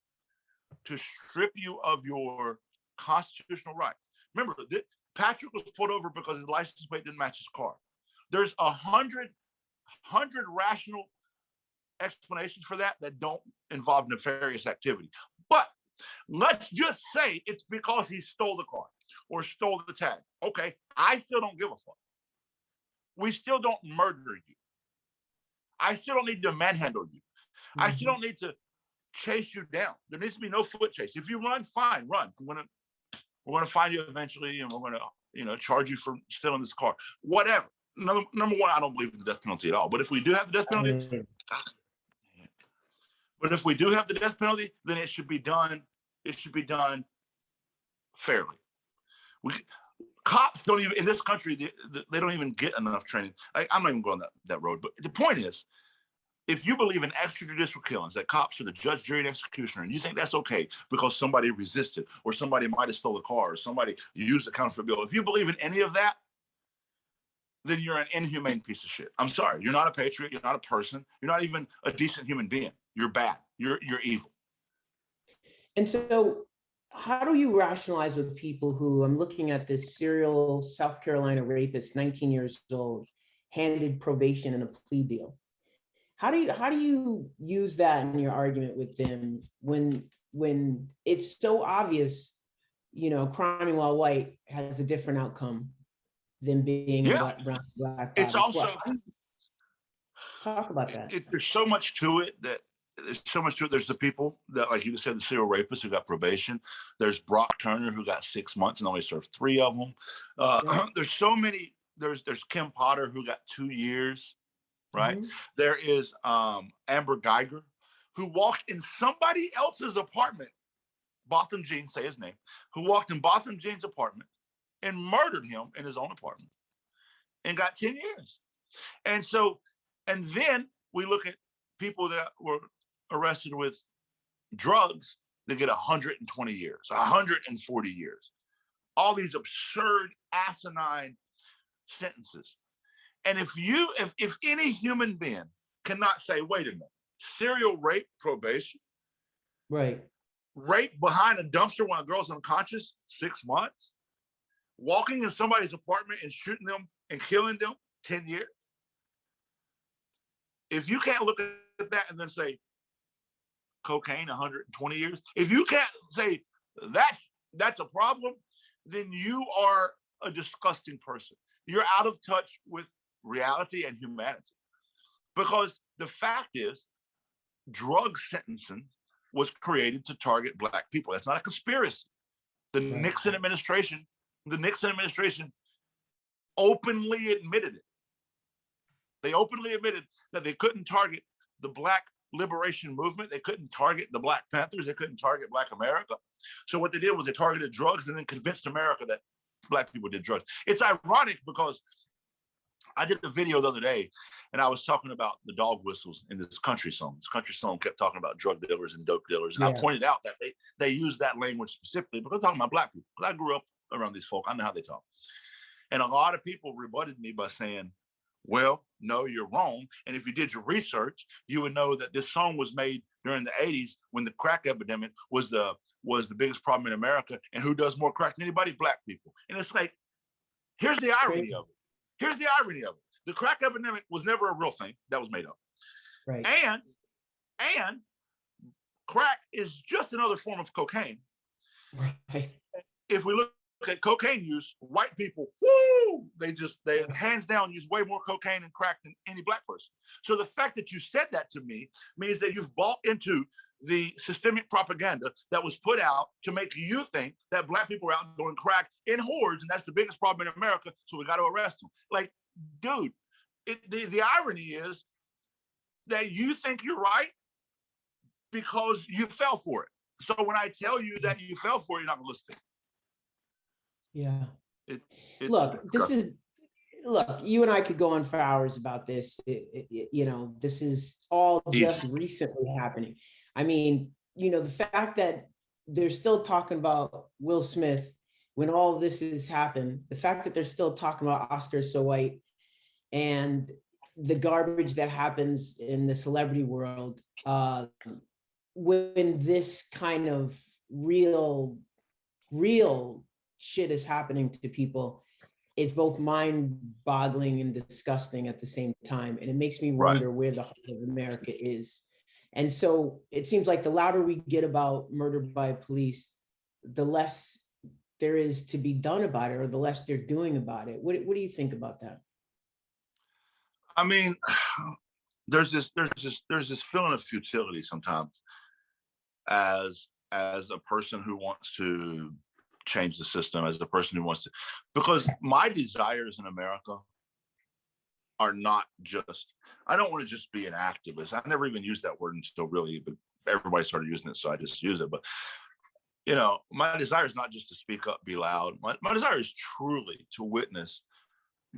to strip you of your constitutional rights, remember, Patrick was pulled over because his license plate didn't match his car. There's 100 rational explanations for that don't involve nefarious activity. But let's just say it's because he stole the car or stole the tag. Okay, I still don't give a fuck. We still don't murder you. I still don't need to manhandle you. Mm-hmm. I still don't need to chase you down. There needs to be no foot chase. If you run, fine, run. We're gonna find you eventually, and we're gonna charge you for stealing this car. Whatever. Number one, I don't believe in the death penalty at all. But if we do have the death penalty, then it should be done. It should be done fairly. Cops don't even, in this country, they don't even get enough training. I'm not even going that road. But the point is, if you believe in extrajudicial killings, that cops are the judge, jury, and executioner, and you think that's okay because somebody resisted or somebody might have stole a car or somebody used a counterfeit bill, if you believe in any of that, then you're an inhumane piece of shit. I'm sorry. You're not a patriot. You're not a person. You're not even a decent human being. You're bad. You're evil. And so how do you rationalize with people who, I'm looking at this serial South Carolina rapist, 19 years old, handed probation and a plea deal? How do you use that in your argument with them when it's so obvious, crime while white has a different outcome than being a black. It's also, talk about that. There's so much to it There's the people that, like you said, the serial rapists who got probation. There's Brock Turner, who got 6 months and only served 3 of them. There's so many. There's Kim Potter, who got 2 years, right? Mm-hmm. There is Amber Geiger, who walked in somebody else's apartment, Botham Jean, say his name, who walked in Botham Jean's apartment and murdered him in his own apartment and got 10 years. And then we look at people that were arrested with drugs, they get 120 years, 140 years, all these absurd, asinine sentences. And if any human being cannot say, wait a minute, serial rape probation, right? Rape behind a dumpster when a girl's unconscious, 6 months. Walking in somebody's apartment and shooting them and killing them, 10 years. If you can't look at that and then say cocaine, 120 years, if you can't say that's a problem, then you are a disgusting person. You're out of touch with reality and humanity. Because the fact is, drug sentencing was created to target Black people. That's not a conspiracy. The Nixon administration openly admitted it. They openly admitted that they couldn't target the Black liberation movement. They couldn't target the Black Panthers. They couldn't target Black America. So what they did was they targeted drugs and then convinced America that Black people did drugs. It's ironic because I did a video the other day and I was talking about the dog whistles in this country song. This country song kept talking about drug dealers and dope dealers. And I pointed out that they use that language specifically because they're talking about Black people. Because I grew up around these folk. I know how they talk. And a lot of people rebutted me by saying, well, no, you're wrong. And if you did your research, you would know that this song was made during the 80s when the crack epidemic was the biggest problem in America. And who does more crack than anybody? Black people. And it's like, here's the irony of it. Here's the irony of it. The crack epidemic was never a real thing. That was made up. Right. And crack is just another form of cocaine. Right. If we look at cocaine use, white people, they hands down use way more cocaine and crack than any Black person. So the fact that you said that to me means that you've bought into the systemic propaganda that was put out to make you think that Black people are out doing crack in hordes, and that's the biggest problem in America, so we got to arrest them. Like, dude, the irony is that you think you're right because you fell for it. So when I tell you that you fell for it, you're not going to listen. Yeah. It's look, you and I could go on for hours about this. This is all just recently happening. I mean, the fact that they're still talking about Will Smith when all of this has happened, the fact that they're still talking about Oscar So White and the garbage that happens in the celebrity world, when this kind of real shit is happening to people, is both mind-boggling and disgusting at the same time. And it makes me wonder where the heart of America is. And so it seems like the louder we get about murder by police, the less there is to be done about it, or the less they're doing about it. What do you think about that? I mean, there's this feeling of futility sometimes as a person who wants to change the system, as a person who wants to, because my desires in America are not just, I don't want to just be an activist. I never even used that word until really, but everybody started using it, so I just use it. But, my desire is not just to speak up, be loud. My desire is truly to witness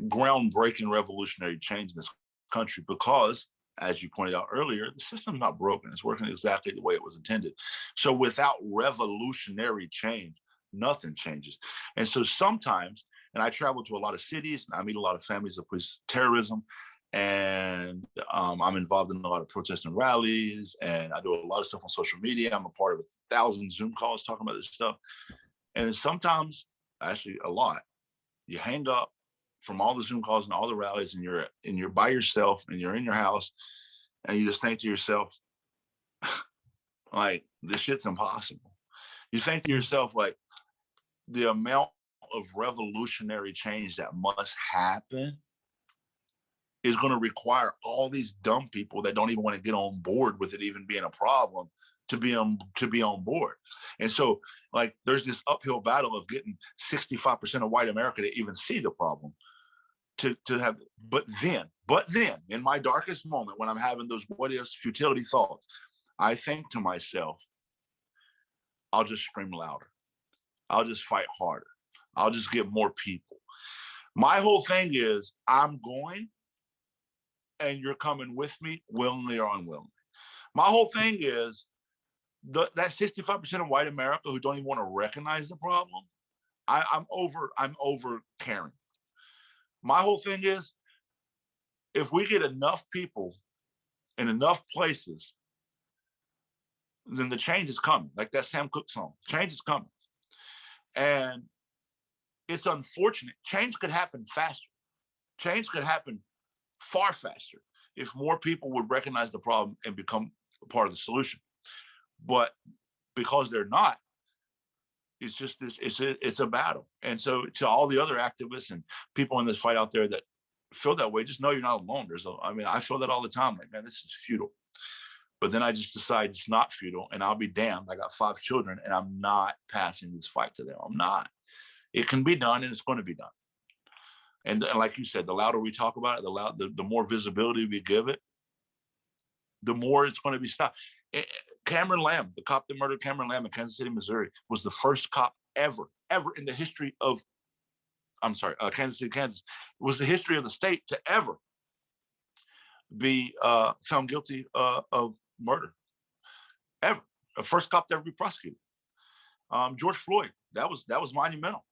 groundbreaking revolutionary change in this country because, as you pointed out earlier, the system's not broken. It's working exactly the way it was intended. So without revolutionary change, nothing changes. And so sometimes, and I travel to a lot of cities and I meet a lot of families that face terrorism, and I'm involved in a lot of protests and rallies, and I do a lot of stuff on social media. I'm a part of 1,000 Zoom calls talking about this stuff. And sometimes, actually a lot, you hang up from all the Zoom calls and all the rallies, and you're by yourself and you're in your house, and you just think to yourself, like, this shit's impossible. You think to yourself, like, the amount of revolutionary change that must happen is going to require all these dumb people that don't even want to get on board with it even being a problem to be on board. And so, like, there's this uphill battle of getting 65% of white America to even see the problem. To have, but then, in my darkest moment, when I'm having those what ifs, futility thoughts, I think to myself, I'll just scream louder. I'll just fight harder. I'll just get more people. My whole thing is, I'm going, and you're coming with me, willingly or unwillingly. My whole thing is that 65% of white America who don't even want to recognize the problem. I'm over caring. My whole thing is, if we get enough people in enough places then the change is coming. Like that Sam Cooke song, change is coming. And it's unfortunate. Change could happen faster. Change could happen far faster if more people would recognize the problem and become a part of the solution. But because they're not, it's just this, it's a battle. And so to all the other activists and people in this fight out there that feel that way, just know you're not alone. I feel that all the time, like, man, this is futile. But then I just decide it's not futile, and I'll be damned. I got 5 children and I'm not passing this fight to them. I'm not. It can be done, and it's going to be done. And like you said, the louder we talk about it, the more visibility we give it, the more it's going to be stopped. Cameron Lamb, the cop that murdered Cameron Lamb in Kansas City, Missouri, was the first cop ever in the history of, Kansas City, Kansas, was the history of the state to ever be found guilty of murder. Ever. The first cop to ever be prosecuted. George Floyd, that was monumental,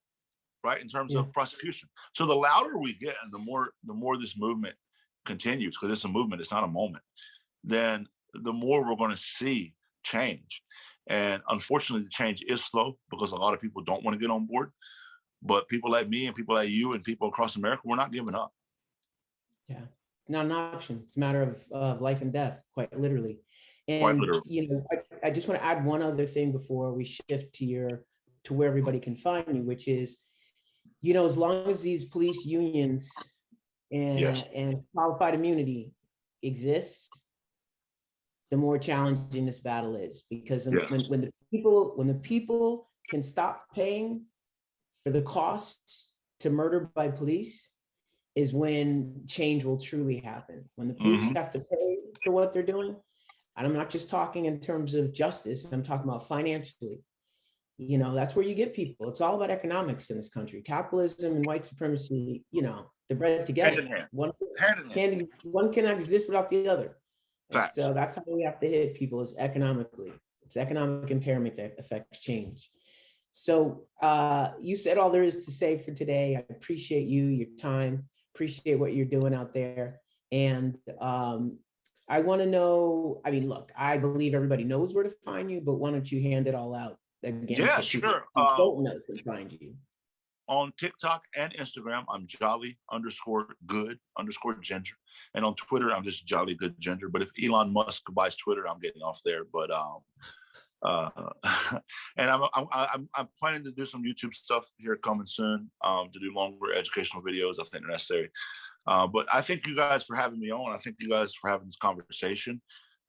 right, in terms of prosecution. So the louder we get and the more this movement continues, because it's a movement, it's not a moment, then the more we're going to see change. And unfortunately, the change is slow because a lot of people don't want to get on board. But people like me and people like you and people across America, we're not giving up. Yeah, not an option. It's a matter of life and death, quite literally. And Quite literally. You know, I just want to add one other thing before we shift to where everybody can find you, which is, you know, as long as these police unions and qualified immunity exists, the more challenging this battle is, because when the people can stop paying for the costs to murder by police is when change will truly happen. When the police have to pay for what they're doing, and I'm not just talking in terms of justice, I'm talking about financially. You know, that's where you get people. It's all about economics in this country. Capitalism and white supremacy, you know, they're bred together. Hand in hand. One cannot exist without the other. Facts. So that's how we have to hit people, is economically. It's economic impairment that affects change. So you said all there is to say for today. I appreciate you, your time, appreciate what you're doing out there. And I want to know, I mean, look, I believe everybody knows where to find you, but why don't you hand it all out again? Yeah, so sure. Don't know where to find you. On TikTok and Instagram, I'm jolly_good_ginger. And on Twitter, I'm just Jolly Good Ginger. But if Elon Musk buys Twitter, I'm getting off there. But and I'm planning to do some YouTube stuff here coming soon, to do longer educational videos. I think they're necessary. But I thank you guys for having me on. I thank you guys for having this conversation.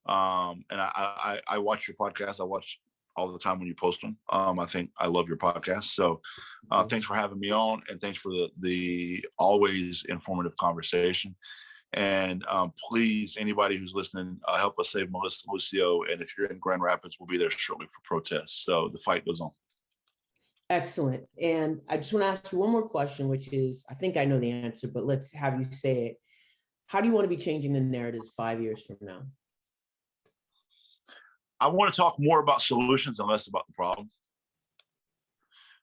And I watch your podcast. I watch all the time when you post them. I think I love your podcast. So thanks for having me on, and thanks for the always informative conversation. And please, anybody who's listening, help us save Melissa Lucio. And if you're in Grand Rapids, we'll be there shortly for protests. So the fight goes on. Excellent. And I just want to ask you one more question, which is, I think I know the answer, but let's have you say it. How do you want to be changing the narratives 5 years from now? I want to talk more about solutions and less about the problem.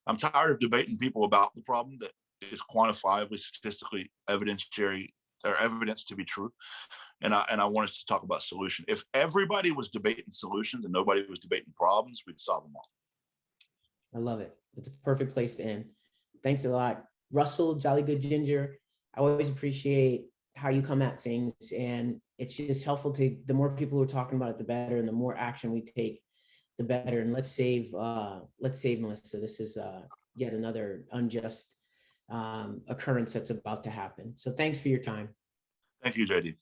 I'm tired of debating people about the problem that is quantifiably, statistically evidentiary or evidence to be true. And I want us to talk about solution. If everybody was debating solutions and nobody was debating problems, we'd solve them all. I love it. It's a perfect place to end. Thanks a lot, Russell, Jolly Good Ginger. I always appreciate how you come at things, and it's just helpful to, the more people who are talking about it, the better, and the more action we take, the better. And let's save Melissa. This is yet another unjust occurrence that's about to happen. So thanks for your time. Thank you, JD.